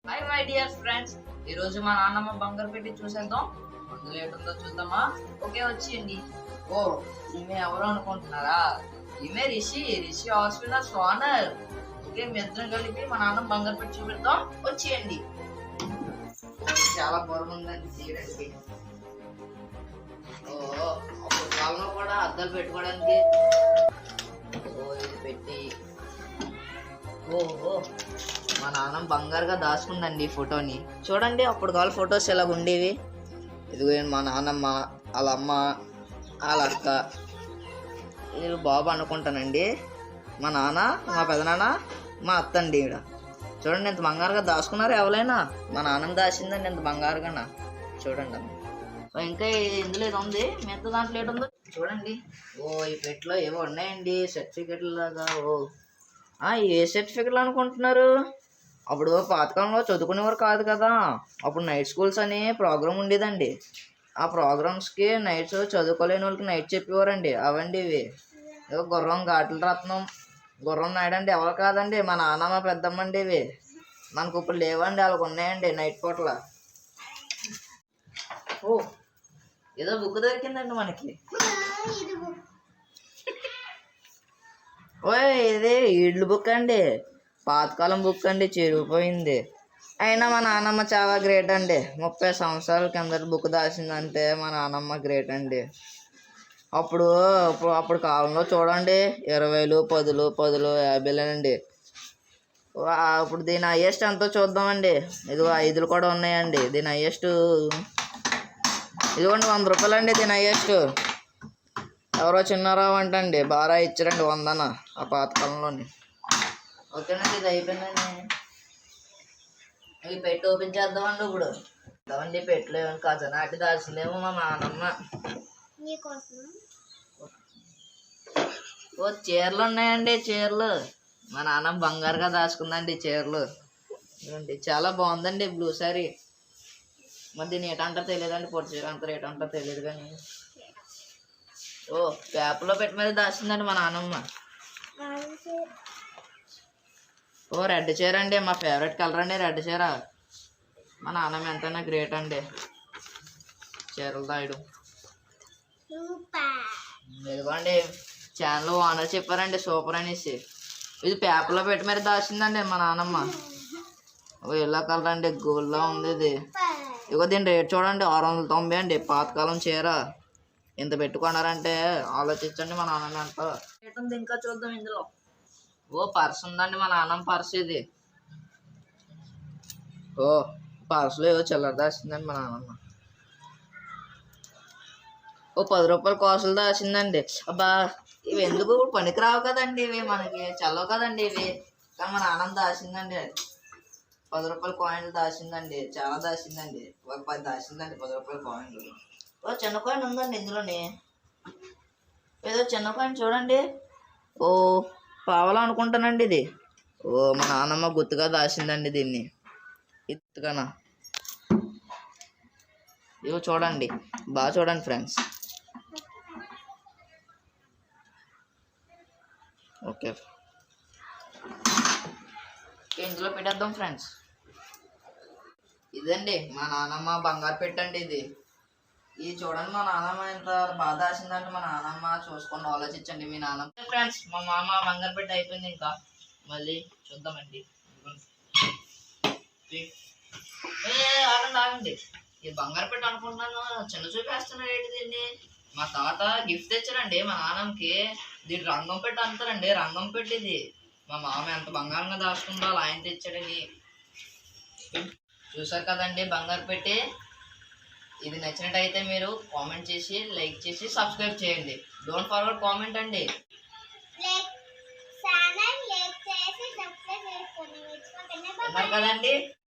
Hi my dear friends, ఈ రోజు మా నాన్నమ్మ బంగారు పెట్టి చూసేద్దాం. అందులో ఏంటుందో చూద్దామా? ఓకే, వచ్చేయండి. ఓ, ఈమె ఎవరు అనుకుంటున్నారా? ఈమె రిషి హాస్పిటల్ ఓనర్. ఓకే, మీ ఇద్దరం కలిపి మా నాన్నమ్మ బంగారు పెట్టి చూపిద్దాం. వచ్చేయండి. చాలా బరువు ఉందండి తీయడానికి. ఓ, అప్పుడు కాలంలో కూడా అద్దాలు పెట్టుకోవడానికి. ఓ, ఇది పెట్టి ఓహో, మా నాన్న బంగారుగా దాచుకుందండి ఈ ఫోటోని. చూడండి, అప్పుడు కావాలి ఫొటోస్ ఎలా ఉండేవి. ఇదిగో మా నాన్నమ్మ, వాళ్ళ అమ్మ, వాళ్ళ అక్క, వీళ్ళు బాబు అనుకుంటానండి. మా నాన్న, మా పెదనాన్న, మా అత్త అండి. ఈడ చూడండి ఎంత బంగారుగా దాచుకున్నారు. ఎవరైనా మా నాన్నని దాచిందండి ఎంత బంగారుగా. చూడండి ఇంకా ఇందులో ఏదో ఉంది, మిగతా దాంట్లో ఏదో ఉందో చూడండి. ఓ, ఈ పెట్లో ఏవో ఉన్నాయండి సర్టిఫికెట్లు లాగా. ఓ, ఏ సర్టిఫికెట్లు అనుకుంటున్నారు? అప్పుడు పాతకాలంలో చదువుకునేవారు కాదు కదా. అప్పుడు నైట్ స్కూల్స్ అని ప్రోగ్రామ్ ఉండేదండి. ఆ ప్రోగ్రామ్స్కి నైట్స్ చదువుకోలేని వాళ్ళకి నైట్ చెప్పేవారండి. అవండి ఇవి. ఏవో గుర్రం ఘాట్ల రత్నం, గుర్రం నాయుడు అండి. ఎవరు కాదండి, మా నాన్న మా పెద్దమ్మ అండి. ఇవి మనకు ఇప్పుడు లేవండి, వాళ్ళకి ఉన్నాయండి నైట్ పూట్ల. ఓ, ఏదో బుక్ దొరికిందండి మనకి. ఓ, ఇది ఈడ్లు బుక్ అండి, పాతకాలం బుక్ అండి, చిరిగిపోయింది. అయినా మా నాన్నమ్మ చాలా గ్రేట్ అండి. 30 సంవత్సరాల కిందటి బుక్ దాచిందంటే మా నాన్నమ్మ గ్రేట్ అండి. అప్పుడు కాలంలో చూడండి 20, 10, 50 ఇప్పుడు దీని హైయెస్ట్ ఎంతో చూద్దామండి. ఇదిగో 5 కూడా ఉన్నాయండి. దీని హైయెస్ట్ ఇదిగోండి 100 రూపాయలు అండి దీని హైయెస్ట్. ఎవరో చిన్నారావు అంటండి బాగా ఇచ్చారండి 100 ఆ పాతకాలంలోని. ఓకేనండి, ఇది అయిపోయిందండి. ఈ పెట్టి ఓపెన్ చేద్దామండి. ఇప్పుడు ఇద్దామండి పెట్టులో ఏమైనా ఖజానాటి దాచిందేమో మా నాన్నమ్మ. ఓ, చీరలు ఉన్నాయండి, చీరలు. మా నాన్న బంగారుగా దాచుకుందండి చీరలు. చాలా బాగుందండి బ్లూ శారీ. మరి దీన్ని ఏటంటారో తెలియదండి, పొడి చీర అంటారు ఏటంటారో తెలియదు కానీ. ఓ, పేపర్లో పెట్టి మీద దాచిందండి మా నాన్నమ్మ. ఓ, రెడ్ చీర అండి, మా ఫేవరెట్ కలర్ అండి రెడ్ చీర. మా నాన్నమ్మ ఎంతైనా గ్రేట్ అండి చీరలు దాయడం. ఇదిగోండి, ఛానల్ ఓనర్ చెప్పారండి సూపర్ అనేసి. ఇది పేపర్లో పెట్టి మరి దాచిందండి మా నాన్నమ్మ. ఓ, ఎల్లో కలర్ అండి, గోల్డ్లా ఉంది ఇది. ఇగో దీని రేట్ చూడండి, 690 అండి. పాతకాలం చీర ఇంత పెట్టుకున్నారంటే ఆలోచించండి మా నాన్నమ్మ ఎంత రేట్ ఉంది. ఇంకా చూద్దాం ఇందులో. ఓ, పర్స్ ఉందండి, మా నాన్నమ్మ పర్స్ ఇది. ఓ, పర్సులో ఏదో చిల్లర దాచిందండి మా నాన్నమ్మ. ఓ, 10 రూపాయల కాసులు దాచిందండి. అబ్బా, ఇవి ఎందుకు పనికి రావు కదండి, ఇవి మనకి చల్లవు కదండి ఇవి. కానీ మా నాన్నమ్మ దాచిందండి 10 రూపాయల కాయిన్లు దాచిందండి. చాలా దాచిందండి, ఒక 10 దాచిందండి 10 రూపాయల కాయిన్లు. ఓ, చిన్న కాయిన్ ఉందండి ఇందులోని. ఏదో చిన్న కాయిన్ చూడండి. ఓ, పావలా అనుకుంటానండి ఇది. ఓ, మా నాన్నమ్మ గుర్తుగా దాచిందండి దీన్ని. ఇత్తుగానా ఇవో చూడండి, బాగా చూడండి ఫ్రెండ్స్. ఓకే, ఇందులో పెట్టేద్దాం ఫ్రెండ్స్. ఇదండి మా నాన్నమ్మ బంగారు పెట్టండి ఇది. ఇది చూడండి, మా నాన్నమ్మ ఎంత బాగా దాచిందంటే మా నాన్నమ్మ చూసుకోండి, ఆలోచించండి మీ నాన్నమ్మ. ఫ్రెండ్స్, మా మామ బంగారు పెట్టి అయిపోయింది. ఇంకా మళ్ళీ చూద్దామండి. ఆగండి, ఇది బంగారు పెట్టి అనుకుంటున్నాను, చిన్న చూపేస్తున్నాడు ఏంటి దీన్ని. మా తాత గిఫ్ట్ తెచ్చారండి మా నాన్నమ్మకి. దీన్ని రంగం పెట్టి అంటారండి, రంగం పెట్టిది. మా మామ ఎంత బంగారంగా దాచుకుందో అలా ఆయన తెచ్చాడని. చూసారు కదండి బంగారు పెట్టి. ఇది నచ్చినట్టయితే మీరు కామెంట్ చేసి, లైక్ చేసి, సబ్స్క్రైబ్ చేయండి. డోంట్ ఫర్గెట్ కామెంట్ అండి. విన్నారు కదండి.